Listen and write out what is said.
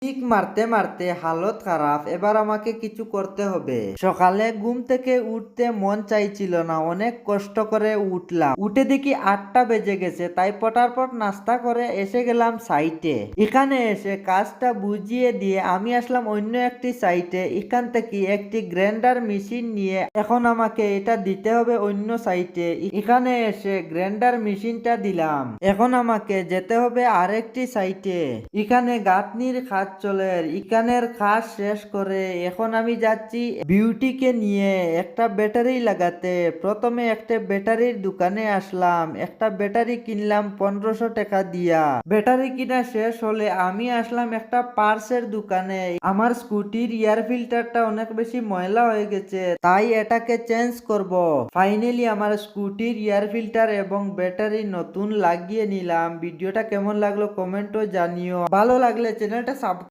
Kick মারতে মারতে হালত খারাপ, এবার আমাকে কিছু করতে হবে। সকালে ঘুম থেকে উঠতে মন চাইছিল না, অনেক কষ্ট করে উঠলাম। উঠে দেখি 8টা বেজে গেছে, তাই পটারপট নাস্তা করে এসে গেলাম সাইটে। এখানে এসে কাজটা বুঝিয়ে দিয়ে আমি আসলাম অন্য একটি সাইটে। এখান থেকে একটি গ্রাইন্ডার মেশিন নিয়ে এখন আমাকে এটা দিতে হবে অন্য সাইটে। এখানে এসে গ্রাইন্ডার মেশিনটা দিলাম। এখন আমাকে যেতে হবে আরেকটি সাইটে। এখানে গাঁথনির কাজ চলে, এখানের কাজ শেষ করে এখন আমি যাচ্ছি বিউটিকে নিয়ে একটা ব্যাটারি লাগাতে। প্রথমে একটা ব্যাটারির দোকানে আসলাম, একটা ব্যাটারি কিনলাম 1500 টাকা দিয়া। ব্যাটারি কিনা শেষ হলে আমি আসলাম একটা পার্সের দোকানে। আমার স্কুটির এয়ার ফিল্টারটা অনেক বেশি ময়লা হয়ে গেছে, তাই এটাকে চেঞ্জ করব। ফাইনালি আমার স্কুটির এয়ার ফিল্টার এবং ব্যাটারি নতুন লাগিয়ে নিলাম। ভিডিওটা কেমন লাগলো কমেন্টও জানিও, ভালো লাগলে চ্যানেলটা সাবস্ক্রাইব